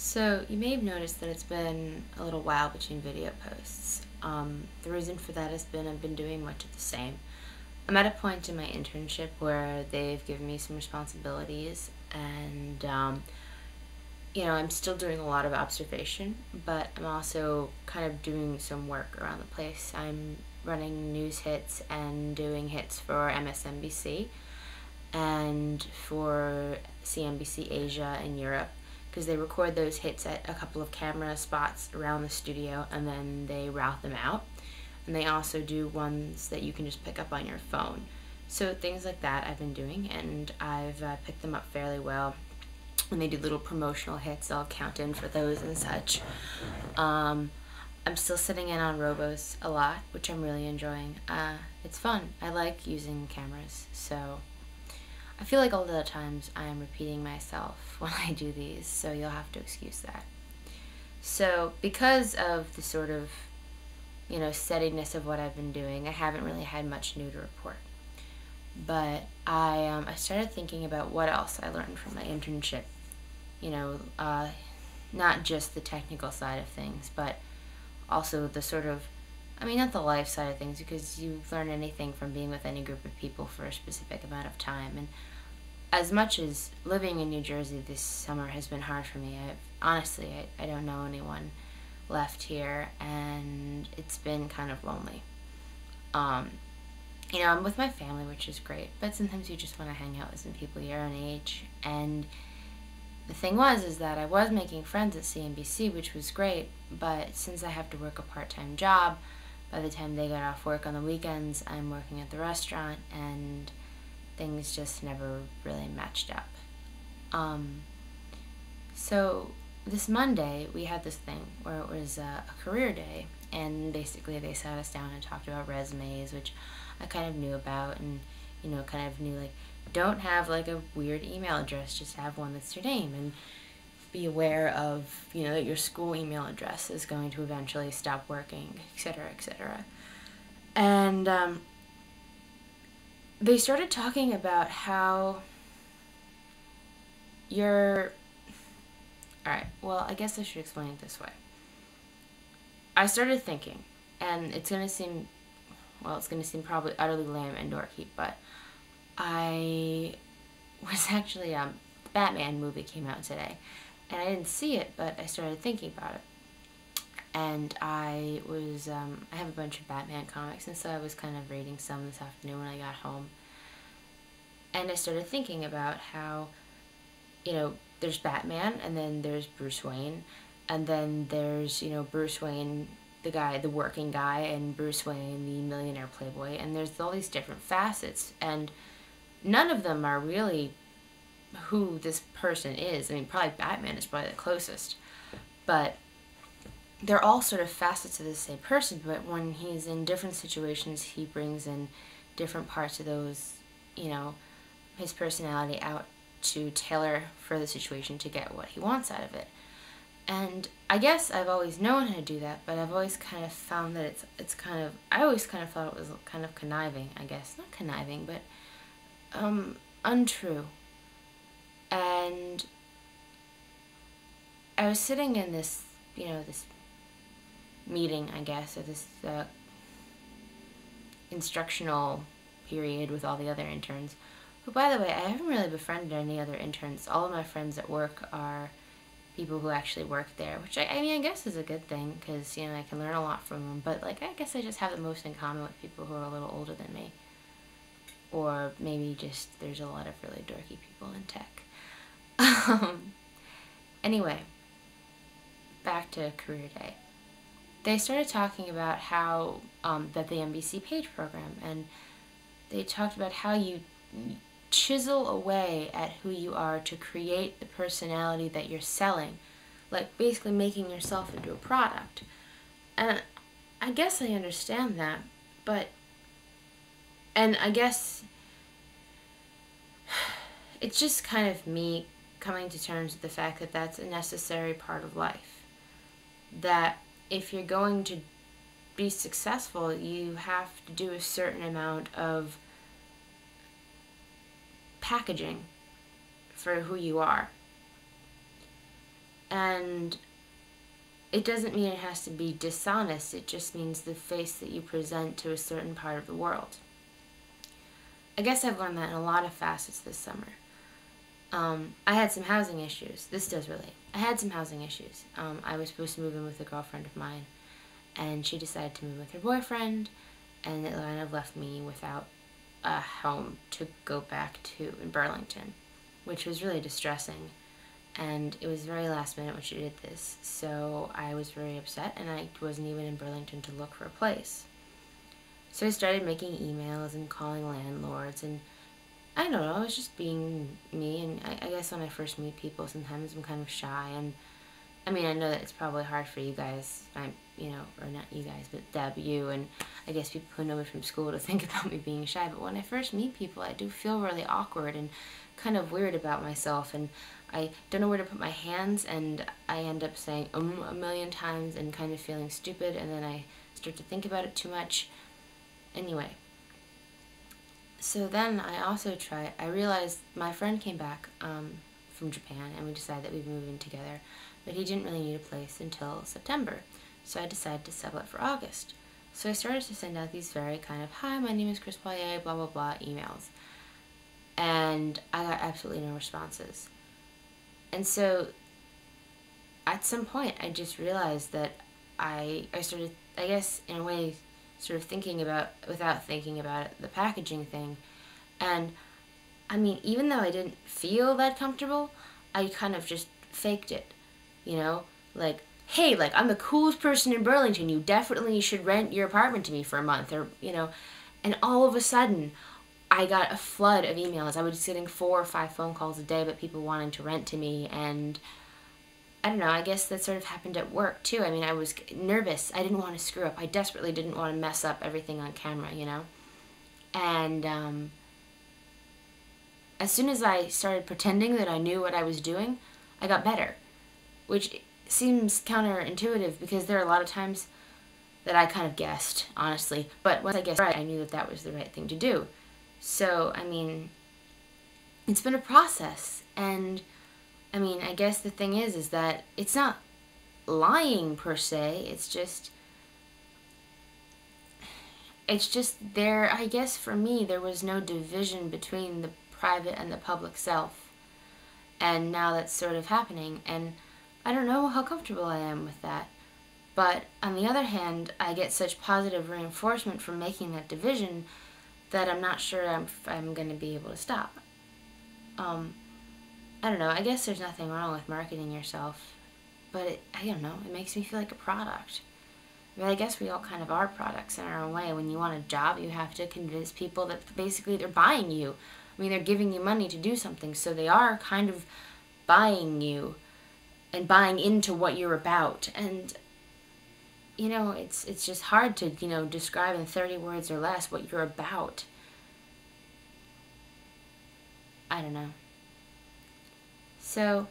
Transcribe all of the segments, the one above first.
So you may have noticed that it's been a little while between video posts. The reason for that has been I've been doing much of the same. I'm at a point in my internship where they've given me some responsibilities and I'm still doing a lot of observation, but I'm also kind of doing some work around the place. I'm running news hits and doing hits for MSNBC and for CNBC Asia and Europe, because they record those hits at a couple of camera spots around the studio and then they route them out. And they also do ones that you can just pick up on your phone. So things like that I've been doing, and I've picked them up fairly well. When they do little promotional hits, I'll count in for those and such. I'm still sitting in on Robos a lot, which I'm really enjoying. It's fun. I like using cameras, so I feel like all the times I am repeating myself when I do these, so you'll have to excuse that. So because of the sort of, steadiness of what I've been doing, I haven't really had much new to report. But I started thinking about what else I learned from my internship. Not just the technical side of things, but also the sort of, not the life side of things, because you learn anything from being with any group of people for a specific amount of time. And as much as living in New Jersey this summer has been hard for me, I don't know anyone left here, and it's been kind of lonely. I'm with my family, which is great, but sometimes you just want to hang out with some people your own age. And the thing is that I was making friends at CNBC, which was great, but since I have to work a part-time job, by the time they get off work on the weekends, I'm working at the restaurant, and things just never really matched up. So this Monday, we had this thing where it was a career day, and basically they sat us down and talked about resumes, which I kind of knew about, and don't have like a weird email address, just have one that's your name, and be aware of that your school email address is going to eventually stop working, etc., etc. And they started talking about how alright, well, I guess I should explain it this way. I started thinking, and it's going to seem probably utterly lame and dorky, but I was actually, the Batman movie came out today, and I didn't see it, but I started thinking about it. And I have a bunch of Batman comics, and so I was kind of reading some this afternoon when I got home. And I started thinking about how, there's Batman, and then there's Bruce Wayne, and then there's, Bruce Wayne, the working guy, and Bruce Wayne, the millionaire playboy, and there's all these different facets, and none of them are really who this person is. Probably Batman is probably the closest, but they're all sort of facets of the same person, but when he's in different situations, he brings in different parts of those, his personality out to tailor for the situation to get what he wants out of it. And I guess I've always known how to do that, but I've always kind of found that I always kind of thought it was kind of conniving, I guess. Not conniving, but untrue. And I was sitting in this, this meeting, I guess, or this instructional period with all the other interns, who, by the way, I haven't really befriended any other interns. All of my friends at work are people who actually work there, which I guess is a good thing, because, I can learn a lot from them, but, I guess I just have the most in common with people who are a little older than me. Or maybe just there's a lot of really dorky people in tech. Anyway, back to career day. They started talking about how, that the NBC Page program, and they talked about how you chisel away at who you are to create the personality that you're selling, like basically making yourself into a product. And I guess I understand that, and I guess it's just kind of me coming to terms with the fact that that's a necessary part of life. That if you're going to be successful, you have to do a certain amount of packaging for who you are. And it doesn't mean it has to be dishonest. It just means the face that you present to a certain part of the world. I guess I've learned that in a lot of facets this summer. I had some housing issues. This does relate. I had some housing issues. I was supposed to move in with a girlfriend of mine, and she decided to move with her boyfriend, and it kind of left me without a home to go back to in Burlington, which was really distressing. And it was very last minute when she did this, so I was very upset, and I wasn't even in Burlington to look for a place. So I started making emails and calling landlords, and I don't know, I was just being me, and I guess when I first meet people, sometimes I'm kind of shy, and I mean, I know that it's probably hard for you guys, or not you guys, but Deb, you, and I guess people who know me from school to think about me being shy, but when I first meet people, I do feel really awkward and kind of weird about myself, and I don't know where to put my hands, and I end up saying a million times and kind of feeling stupid, and then I start to think about it too much. Anyway, so then I realized my friend came back from Japan, and we decided that we'd move in together, but he didn't really need a place until September, so I decided to settle it for August. So I started to send out these very kind of, hi, my name is Chris Poirier, blah, blah, blah, emails, and I got absolutely no responses. And so at some point I just realized that I started, I guess in a way, sort of thinking about, without thinking about it, the packaging thing. And I mean, even though I didn't feel that comfortable, I kind of just faked it, like, hey, like, I'm the coolest person in Burlington, you definitely should rent your apartment to me for a month, or, and all of a sudden I got a flood of emails. I was getting 4 or 5 phone calls a day about people wanting to rent to me, and I don't know, I guess that sort of happened at work too. I mean, I was nervous. I didn't want to screw up. I desperately didn't want to mess up everything on camera, And as soon as I started pretending that I knew what I was doing, I got better, which seems counterintuitive because there are a lot of times that I kind of guessed, honestly. But once I guessed right, I knew that that was the right thing to do. So, I mean, it's been a process, and I mean, I guess the thing is that it's not lying per se, it's just there, I guess for me, there was no division between the private and the public self, and now that's sort of happening, and I don't know how comfortable I am with that. But on the other hand, I get such positive reinforcement from making that division that I'm not sure I'm going to be able to stop. I don't know, I guess there's nothing wrong with marketing yourself, but I don't know, it makes me feel like a product. I mean, I guess we all kind of are products in our own way. When you want a job, you have to convince people that basically they're buying you. I mean, they're giving you money to do something, so they are kind of buying you and buying into what you're about. And it's just hard to, describe in 30 words or less what you're about. I don't know. So,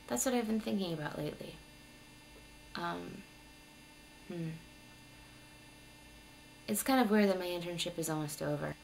that's what I've been thinking about lately. It's kind of weird that my internship is almost over.